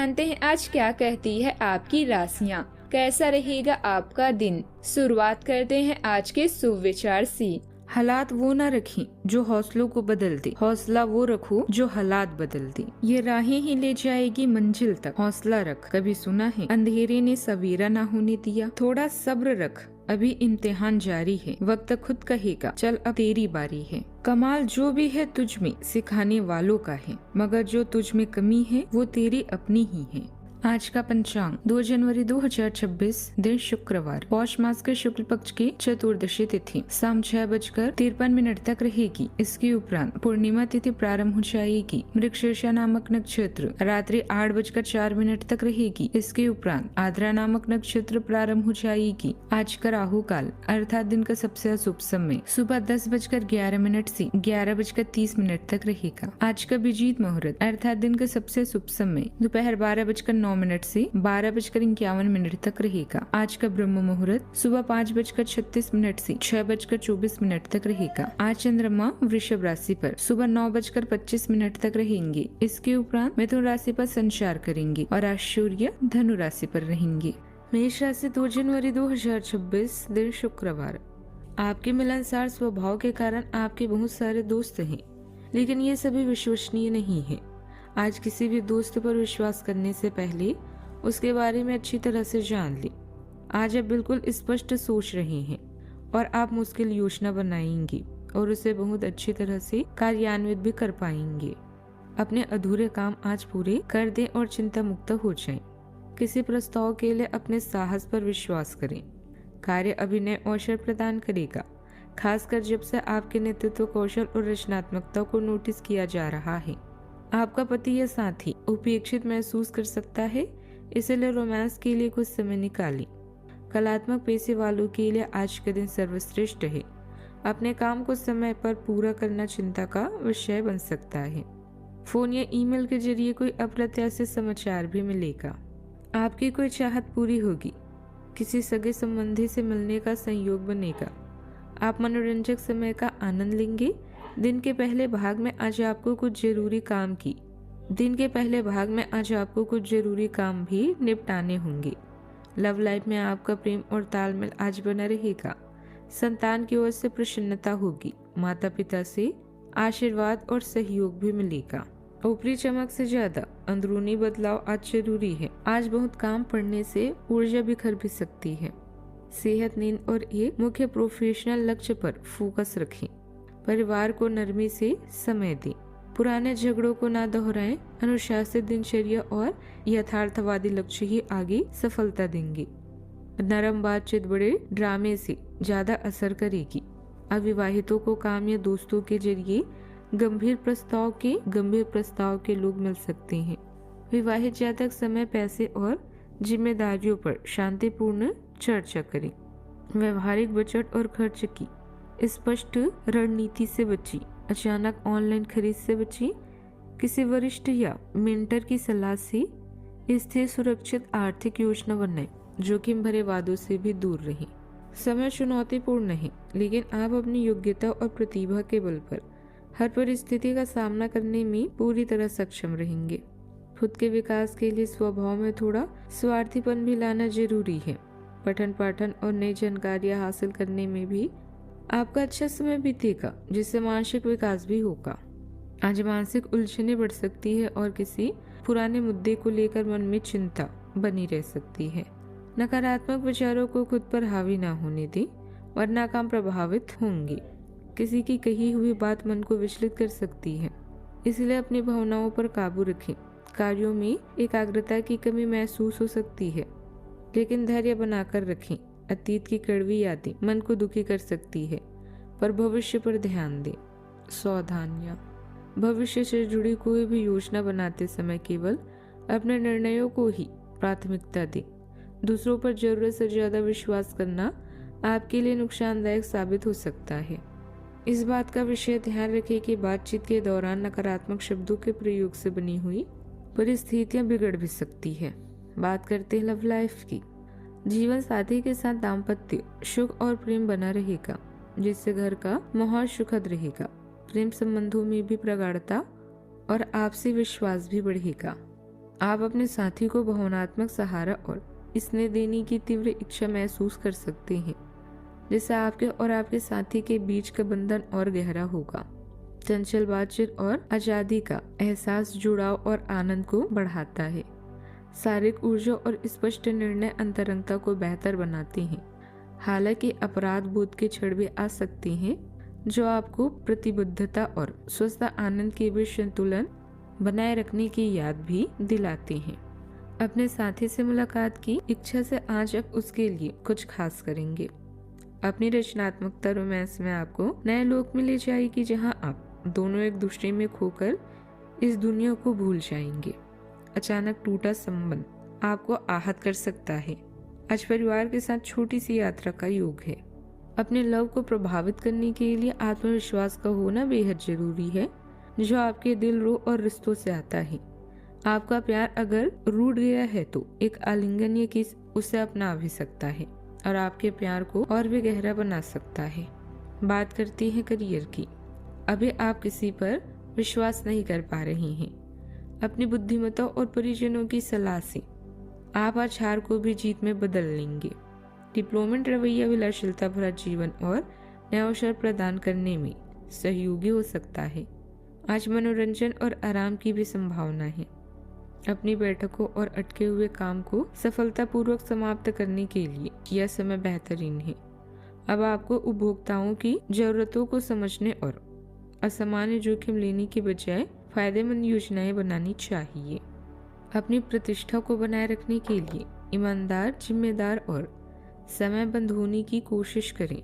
जानते हैं आज क्या कहती है आपकी राशियाँ, कैसा रहेगा आपका दिन। शुरुआत करते हैं आज के सुविचार से। हालात वो न रखें जो हौसलों को बदल दे, हौसला वो रखो जो हालात बदल दे। ये राहें ही ले जाएगी मंजिल तक, हौसला रख। कभी सुना है अंधेरे ने सवेरा ना होने दिया। थोड़ा सब्र रख, अभी इम्तिहान जारी है। वक्त खुद कहेगा चल अब तेरी बारी है। कमाल जो भी है तुझ में सिखाने वालों का है, मगर जो तुझ में कमी है वो तेरी अपनी ही है। आज का पंचांग 2 जनवरी 2026, दिन शुक्रवार, पौष मास के शुक्ल पक्ष की चतुर्दशी तिथि शाम 6:53 तक रहेगी। इसके उपरांत पूर्णिमा तिथि प्रारंभ हो जाएगी। मृगशीर्षा नामक नक्षत्र रात्रि 8:04 तक रहेगी। इसके उपरांत आद्रा नामक नक्षत्र प्रारंभ हो जाएगी। आज का राहु काल अर्थात दिन का सबसे अशुभ समय सुबह 10:11 से 11:30 तक रहेगा। आज का अभिजीत मुहूर्त अर्थात दिन का सबसे शुभ समय दोपहर 12:09 से 12:51 तक रहेगा। आज का ब्रह्म मुहूर्त सुबह 5:36 से 6:24 तक रहेगा। आज चंद्रमा वृषभ राशि पर सुबह 9:25 तक रहेंगे। इसके उपरांत मिथुन राशि पर संचार करेंगे और आज सूर्य धनु राशि पर रहेंगे। मेष राशि 2 जनवरी 2026, दिन शुक्रवार। आपके मिलनसार स्वभाव के कारण आपके बहुत सारे दोस्त हैं, लेकिन ये सभी विश्वसनीय नहीं है। आज किसी भी दोस्त पर विश्वास करने से पहले उसके बारे में अच्छी तरह से जान ले। आज आप बिल्कुल स्पष्ट सोच रहे हैं और आप मुश्किल योजना बनाएंगे और उसे बहुत अच्छी तरह से कार्यान्वित भी कर पाएंगे। अपने अधूरे काम आज पूरे कर दें और चिंता मुक्त हो जाएं। किसी प्रस्ताव के लिए अपने साहस पर विश्वास करें। कार्य अभिनय अवसर प्रदान करेगा, खासकर जब से आपके नेतृत्व कौशल और रचनात्मकता को नोटिस किया जा रहा है। आपका पति या साथी उपेक्षित महसूस कर सकता है, इसलिए रोमांस के लिए कुछ समय निकालें। कलात्मक पेशे वालों के लिए आज का दिन सर्वश्रेष्ठ है। अपने काम को समय पर पूरा करना चिंता का विषय बन सकता है। फोन या ईमेल के जरिए कोई अप्रत्याशित समाचार भी मिलेगा। आपकी कोई चाहत पूरी होगी। किसी सगे संबंधी से मिलने का संयोग बनेगा। आप मनोरंजक समय का आनंद लेंगे। दिन के पहले भाग में आज आपको कुछ जरूरी काम भी निपटाने होंगे। लव लाइफ में आपका प्रेम और तालमेल आज बना रहेगा। संतान की ओर से प्रसन्नता होगी। माता पिता से आशीर्वाद और सहयोग भी मिलेगा। ऊपरी चमक से ज्यादा अंदरूनी बदलाव आज जरूरी है। आज बहुत काम पड़ने से ऊर्जा बिखर भी सकती है। सेहत, नींद और एक मुख्य प्रोफेशनल लक्ष्य पर फोकस रखें। परिवार को नरमी से समय दें। पुराने झगड़ों को ना दोहराएं। अनुशासित दिनचर्या और यथार्थवादी लक्ष्य ही आगे सफलता देंगे। नरम बातचीत बड़े ड्रामे से ज्यादा असर करेगी। अविवाहितों को काम या दोस्तों के जरिए गंभीर प्रस्ताव के लोग मिल सकते हैं। विवाहित जातक समय, पैसे और जिम्मेदारियों पर शांतिपूर्ण चर्चा करें। व्यवहारिक बजट और खर्च की स्पष्ट रणनीति से बची। अचानक ऑनलाइन खरीद से बची। किसी वरिष्ठ या मेंटर की सलाह से स्थिर सुरक्षित आर्थिक योजना बनाएं। जोखिम भरे वादों से भी दूर रहें। समय चुनौतीपूर्ण है, लेकिन आप अपनी योग्यता और प्रतिभा के बल पर हर परिस्थिति का सामना करने में पूरी तरह सक्षम रहेंगे। खुद के विकास के लिए स्वभाव में थोड़ा स्वार्थीपन भी लाना जरूरी है। पठन पाठन और नई जानकारियां हासिल करने में भी आपका अच्छा समय बीतेगा, जिससे मानसिक विकास भी होगा। आज मानसिक उलझने बढ़ सकती है और किसी पुराने मुद्दे को लेकर मन में चिंता बनी रह सकती है। नकारात्मक विचारों को खुद पर हावी ना होने दें, वरना काम प्रभावित होंगे। किसी की कही हुई बात मन को विचलित कर सकती है, इसलिए अपनी भावनाओं पर काबू रखें। कार्यों में एकाग्रता की कमी महसूस हो सकती है, लेकिन धैर्य बनाकर रखें। अतीत की कड़वी यादें मन को दुखी कर सकती है, पर भविष्य पर ध्यान दें। सावधानियां। भविष्य से जुड़ी कोई भी योजना बनाते समय केवल अपने निर्णयों को ही प्राथमिकता दें। दूसरों पर जरूरत से ज्यादा विश्वास करना आपके लिए नुकसानदायक साबित हो सकता है। इस बात का विशेष ध्यान रखें कि बातचीत के दौरान नकारात्मक शब्दों के प्रयोग से बनी हुई परिस्थितियां बिगड़ भी सकती है। बात करते हैं लव लाइफ की। जीवन साथी के साथ दाम्पत्य सुख और प्रेम बना रहेगा, जिससे घर का माहौल सुखद रहेगा। प्रेम संबंधों में भी प्रगाढ़ता और आपसी विश्वास भी बढ़ेगा। आप अपने साथी को भावनात्मक सहारा और स्नेह देने की तीव्र इच्छा महसूस कर सकते हैं, जिससे आपके और आपके साथी के बीच का बंधन और गहरा होगा। चंचल बातचीत और आजादी का एहसास जुड़ाव और आनंद को बढ़ाता है। शारीरिक ऊर्जा और स्पष्ट निर्णय अंतरंगता को बेहतर बनाते हैं। हालांकि अपराध बोध के क्षण भी आ सकते हैं, जो आपको प्रतिबद्धता और स्वस्थ आनंद के बीच संतुलन बनाए रखने की याद भी दिलाते हैं। अपने साथी से मुलाकात की इच्छा से आज आप उसके लिए कुछ खास करेंगे। अपनी रचनात्मकता रोमांस में आपको नए लोक में ले जाएगी, जहां आप दोनों एक दूसरे में खोकर इस दुनिया को भूल जाएंगे। अचानक टूटा संबंध आपको आहत कर सकता है। आज परिवार के साथ छोटी सी यात्रा का योग है। अपने लव को प्रभावित करने के लिए आत्मविश्वास का होना बेहद जरूरी है, जो आपके दिल, रूह और रिश्तों से आता है। आपका प्यार अगर रूठ गया है तो एक आलिंगन या किस उसे अपना भी सकता है और आपके प्यार को और भी गहरा बना सकता है। बात करती है करियर की। अभी आप किसी पर विश्वास नहीं कर पा रही हैं। अपनी बुद्धिमत्ता और परिजनों की सलाह से आप आज हार को भी जीत में बदल लेंगे। डिप्लोमेट रवैया विलासिता भरा जीवन और नया अवसर प्रदान करने में सहयोगी हो सकता है। आज मनोरंजन और आराम की भी संभावना है। अपनी बैठकों और अटके हुए काम को सफलतापूर्वक समाप्त करने के लिए यह समय बेहतरीन है। अब आपको उपभोक्ताओं की जरूरतों को समझने और असामान्य जोखिम लेने के बजाय फायदेमंद योजनाएं बनानी चाहिए। अपनी प्रतिष्ठा को बनाए रखने के लिए ईमानदार, जिम्मेदार और समयबद्ध होने की कोशिश करें।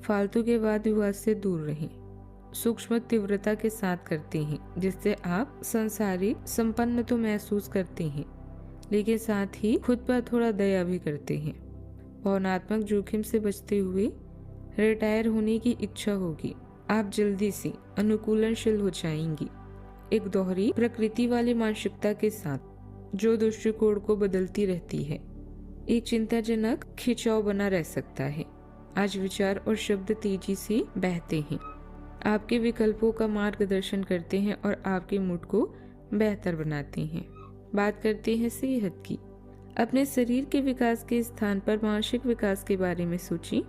फालतू के वाद विवाद से दूर रहें। सूक्ष्म तीव्रता के साथ करते हैं, जिससे आप संसारिक संपन्न तो महसूस करते हैं, लेकिन साथ ही खुद पर थोड़ा दया भी करते हैं। भावनात्मक जोखिम से बचते हुए रिटायर होने की इच्छा होगी। आप जल्दी से अनुकूलनशील हो जाएंगी, एक दोहरी प्रकृति वाली मानसिकता के साथ जो दृष्टिकोण को बदलती रहती है। एक चिंताजनक खिंचाव बना रह सकता है। आज विचार और शब्द तेजी से बहते हैं, आपके विकल्पों का मार्गदर्शन करते हैं और आपके मूड को बेहतर बनाते हैं। बात करते हैं सेहत की। अपने शरीर के विकास के स्थान पर मानसिक विकास के बारे में सोचिए।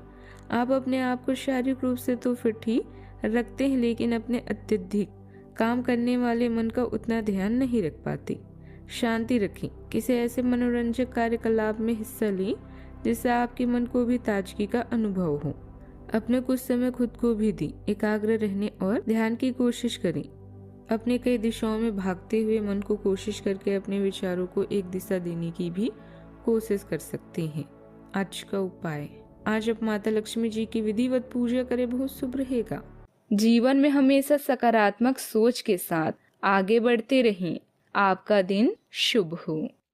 आप अपने आप को शारीरिक रूप से तो फिट ही रखते हैं, लेकिन अपने अत्यधिक काम करने वाले मन का उतना ध्यान नहीं रख पाते। शांति रखें। किसी ऐसे मनोरंजक कार्यकलाप में हिस्सा लें जिससे आपके मन को भी ताजगी का अनुभव हो। अपने कुछ समय खुद को भी दें। एकाग्र रहने और ध्यान की कोशिश करें। अपने कई दिशाओं में भागते हुए मन को कोशिश करके अपने विचारों को एक दिशा देने की भी कोशिश कर सकते हैं। आज का उपाय, आज आप माता लक्ष्मी जी की विधिवत पूजा करें, बहुत शुभ रहेगा। जीवन में हमेशा सकारात्मक सोच के साथ आगे बढ़ते रहें। आपका दिन शुभ हो।